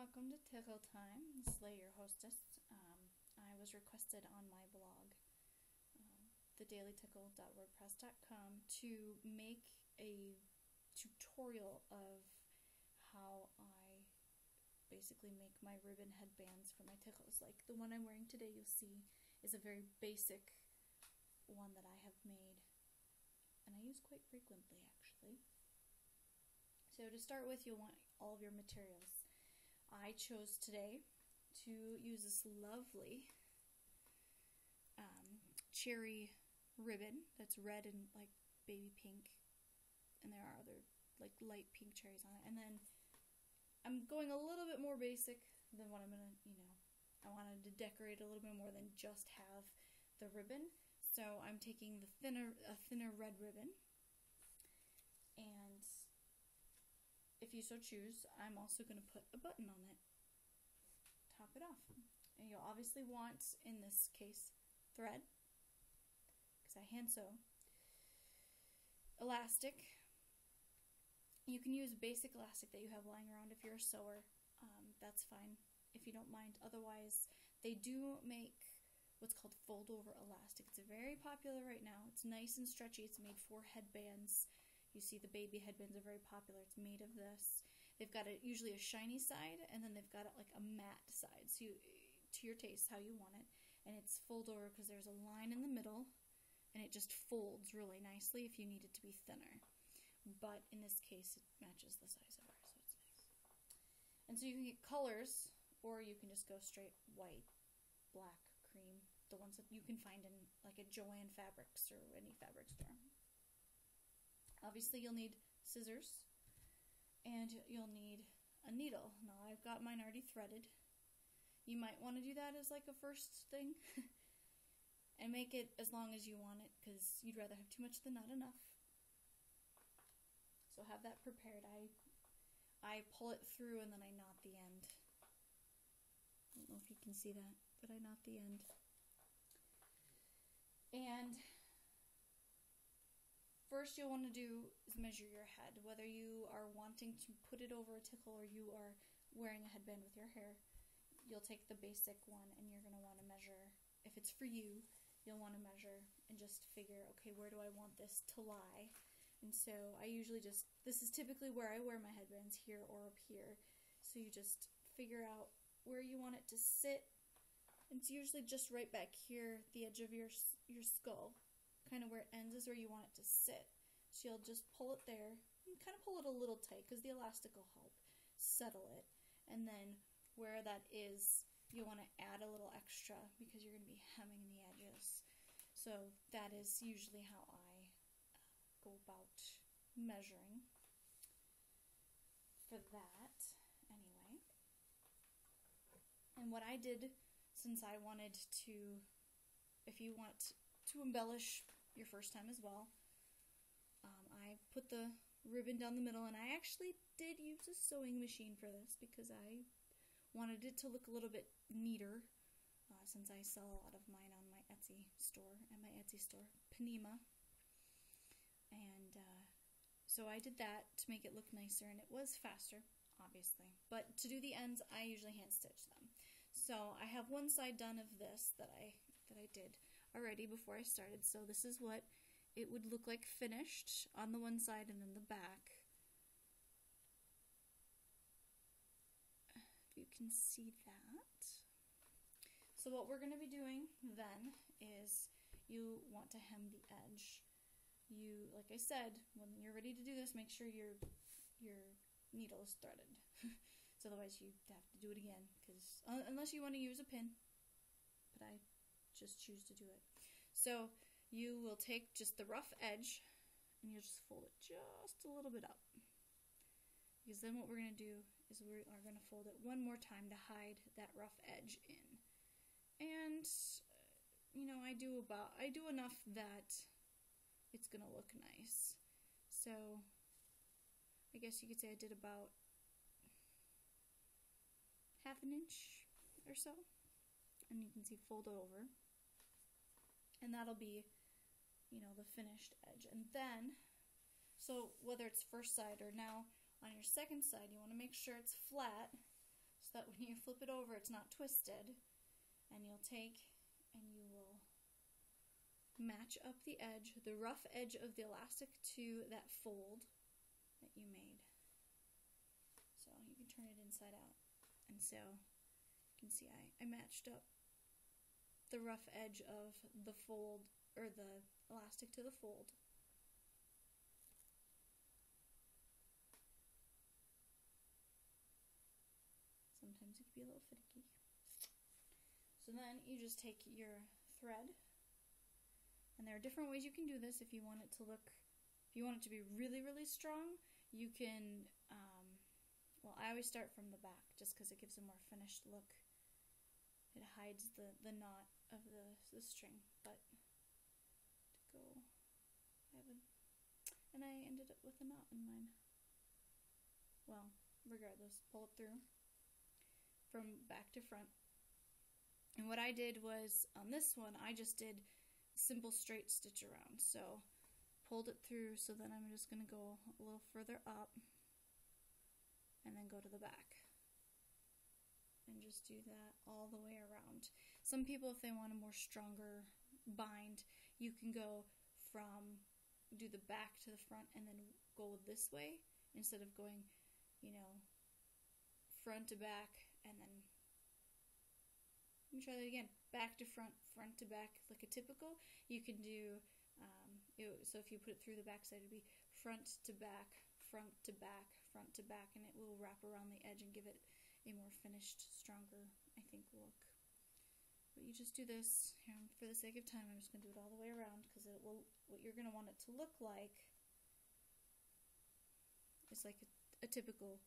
welcome to Tickle Time. Slay your hostess. I was requested on my blog, thedailytickle.wordpress.com, to make a tutorial of how I basically make my ribbon headbands for my tickles. Like the one I'm wearing today, you'll see, is a very basic one that I have made, and I use quite frequently, actually. So to start with, you'll want all of your materials. I chose today to use this lovely cherry ribbon that's red and like baby pink, and there are other like light pink cherries on it. And then I'm going a little bit more basic than what I'm gonna, I wanted to decorate a little bit more than just have the ribbon. So I'm taking the thinner red ribbon, and if you so choose, I'm also going to put a button on it, top it off. And you'll obviously want, in this case, thread, because I hand sew, elastic. You can use basic elastic that you have lying around if you're a sewer. That's fine if you don't mind. Otherwise, they do make what's called fold-over elastic. It's very popular right now. It's nice and stretchy. It's made for headbands. You see the baby headbands are very popular. It's made of this. They've got usually a shiny side, and then they've got like a matte side, so to your taste, how you want it. And it's fold over because there's a line in the middle, and it just folds really nicely if you need it to be thinner. But in this case, it matches the size of ours, so it's nice. And so you can get colors, or you can just go straight white, black, cream, the ones that you can find in like a Joann Fabrics or any fabric store. Obviously, you'll need scissors, and you'll need a needle. Now, I've got mine already threaded. You might want to do that as like a first thing, and make it as long as you want it, because you'd rather have too much than not enough. So have that prepared. I pull it through, and then I knot the end. I don't know if you can see that, but I knot the end. And first you'll want to do is measure your head. Whether you are wanting to put it over a tickle or you are wearing a headband with your hair, you'll take the basic one and you're going to want to measure. If it's for you, you'll want to measure and just figure, okay, where do I want this to lie? And so I usually this is typically where I wear my headbands, here or up here. So you just figure out where you want it to sit. It's usually just right back here, the edge of your skull. Kind of where it ends is where you want it to sit. So you'll just pull it there, and kind of pull it a little tight because the elastic will help settle it. And then where that is, you'll want to add a little extra because you're going to be hemming the edges. So that is usually how I go about measuring for that anyway. And what I did, since I wanted to, if you want to embellish your first time as well, I put the ribbon down the middle, and I actually did use a sewing machine for this because I wanted it to look a little bit neater, since I sell a lot of mine on my Etsy store, Panema. And so I did that to make it look nicer, and it was faster, obviously. But to do the ends, I usually hand stitch them. So I have one side done of this that I did already before I started. So this is what it would look like finished on the one side, and then the back. If you can see that. So what we're going to be doing then is you want to hem the edge. You, like I said, when you're ready to do this, make sure your needle is threaded. So otherwise you have to do it again, because unless you want to use a pin, but I just choose to do it. So you will take just the rough edge, and you'll just fold it just a little bit up, because then what we're going to do is we are going to fold it one more time to hide that rough edge in. And I do enough that it's going to look nice. So I guess you could say I did about ½ inch or so, and you can see fold over, and that'll be the finished edge. And then, so whether it's first side or now on your second side, you want to make sure it's flat so so that when you flip it over, it's not twisted. And you'll take and you will match up the edge, the rough edge of the elastic to that fold that you made. So you can turn it inside out. And so you can see I matched up the rough edge of the fold, or the elastic to the fold. Sometimes it can be a little finicky. So then you just take your thread, and there are different ways you can do this. If you want it to look, if you want it to be really, really strong, you can, well, I always start from the back just because it gives a more finished look. It hides the knot of the string, but to go, and I ended up with a knot in mine. Well, regardless, pull it through from back to front. And what I did was, on this one, I just did simple straight stitch around. So, pulled it through, so then I'm just going to go a little further up, and then go to the back. And just do that all the way around. Some people, if they want a more stronger bind, you can go from, do the back to the front, and then go this way, instead of going, you know, front to back, and then let me try that again. Back to front, front to back, like a typical. You can do, so if you put it through the back side, it would be front to back, front to back, front to back, and it will wrap around the edge and give it a more finished, stronger, I think, look. But you just do this, for the sake of time, I'm just going to do it all the way around, because it will, what you're going to want it to look like is like a typical,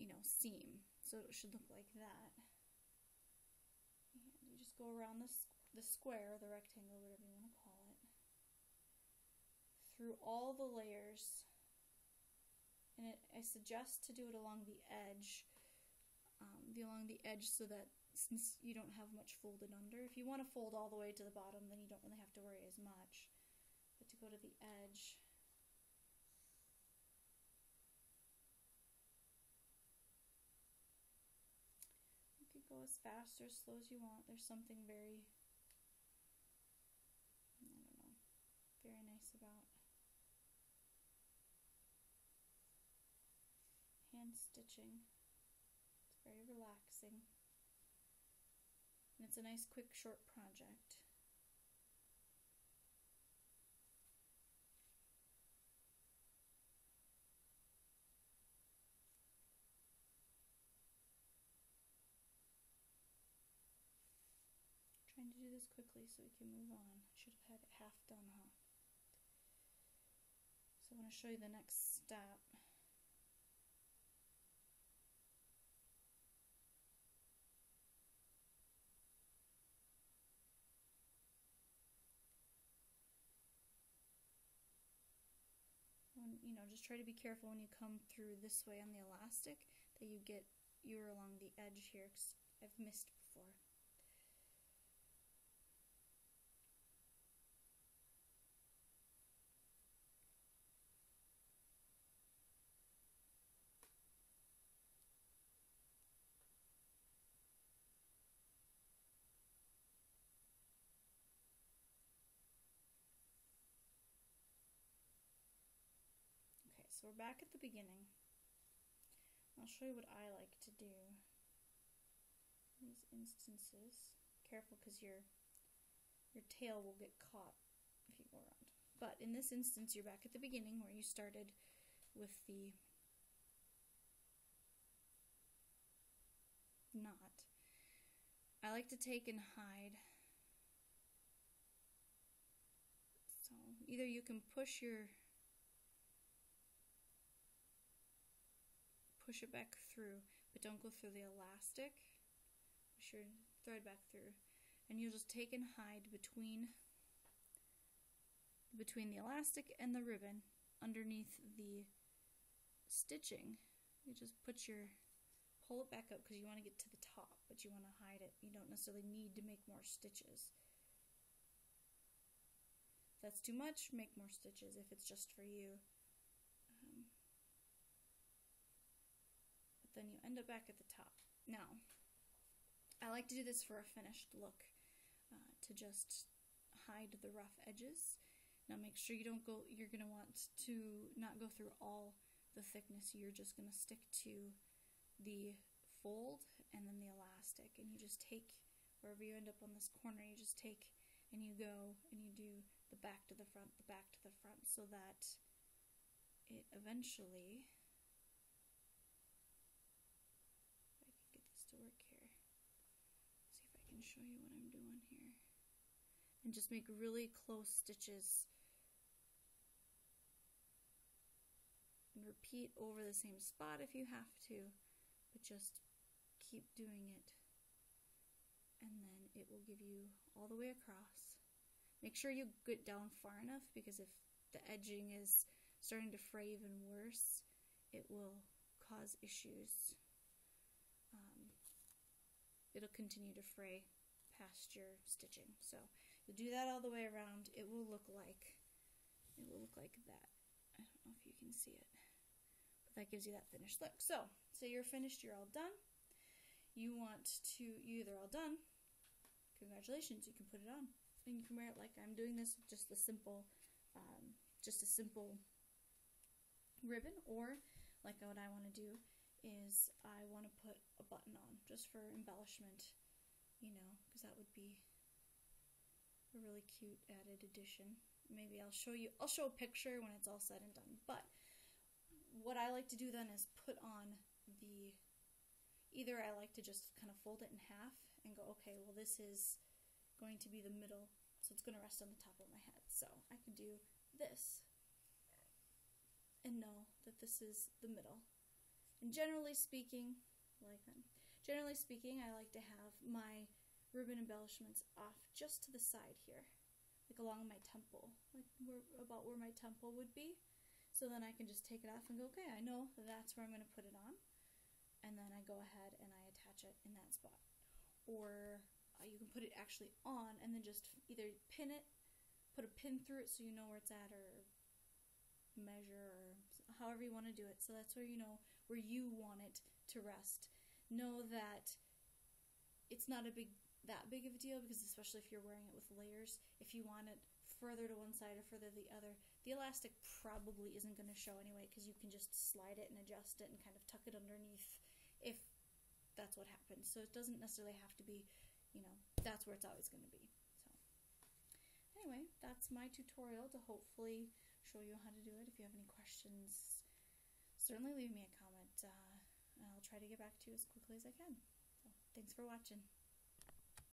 you know, seam. So it should look like that. And you just go around the square, the rectangle, whatever you want to call it, through all the layers. And I suggest to do it along the edge, so that since you don't have much folded under. If you want to fold all the way to the bottom, then you don't really have to worry as much. But to go to the edge, you can go as fast or as slow as you want. There's something very, I don't know, very nice about hand stitching. It's very relaxing. And it's a nice, quick, short project. Trying to do this quickly so we can move on. I should have had it half done, huh? So I want to show you the next step. You know, just try to be careful when you come through this way on the elastic that you're along the edge here, because I've missed before. So we're back at the beginning. I'll show you what I like to do in these instances. Careful, because your tail will get caught if you go around. But in this instance, you're back at the beginning where you started with the knot. I like to take and hide. So either you can push it back through, but don't go through the elastic. Push your thread back through, and you'll just take and hide between the elastic and the ribbon underneath the stitching. You just pull it back up because you want to get to the top, but you want to hide it. You don't necessarily need to make more stitches. If that's too much, make more stitches if it's just for you. Then you end up back at the top. Now, I like to do this for a finished look, to just hide the rough edges. Now make sure you're going to want to not go through all the thickness. You're just going to stick to the fold and then the elastic, and you just take, wherever you end up on this corner, you just take and you go and you do the back to the front, the back to the front, so that it eventually, if I can get this to work here, see if I can show you what I'm doing here, and just make really close stitches and repeat over the same spot if you have to, but just keep doing it, and then it will give you all the way across. Make sure you get down far enough, because if the edging is starting to fray even worse, it will cause issues. It'll continue to fray past your stitching. So you'll do that all the way around. It will look like that. I don't know if you can see it, but that gives you that finished look. So you're finished, you're all done. You're either all done, congratulations, you can put it on. And you can wear it like I'm doing this, just a simple ribbon, or like what I want to do is I want to put a button on just for embellishment, because that would be a really cute added addition. Maybe I'll show a picture when it's all said and done. But what I like to do then is put on either I like to just kind of fold it in half and go, okay, well this is going to be the middle, so it's going to rest on the top of my head. So I could do this and know that this is the middle. And generally speaking, I like I like to have my ribbon embellishments off just to the side here, like along my temple, like about where my temple would be. So then I can just take it off and go, okay, I know that's where I'm going to put it on. And then I go ahead and I attach it in that spot. Or you can put it actually on and then just either pin it, put a pin through it so you know where it's at, or measure, or however you want to do it. So that's where you know where you want it to rest. Know that it's not that big of a deal, because especially if you're wearing it with layers, if you want it further to one side or further to the other, the elastic probably isn't going to show anyway, because you can just slide it and adjust it and kind of tuck it underneath if that's what happens. So it doesn't necessarily have to be, that's where it's always going to be. So anyway, that's my tutorial to hopefully show you how to do it. If you have any questions, certainly leave me a comment, and I'll try to get back to you as quickly as I can. So thanks for watching.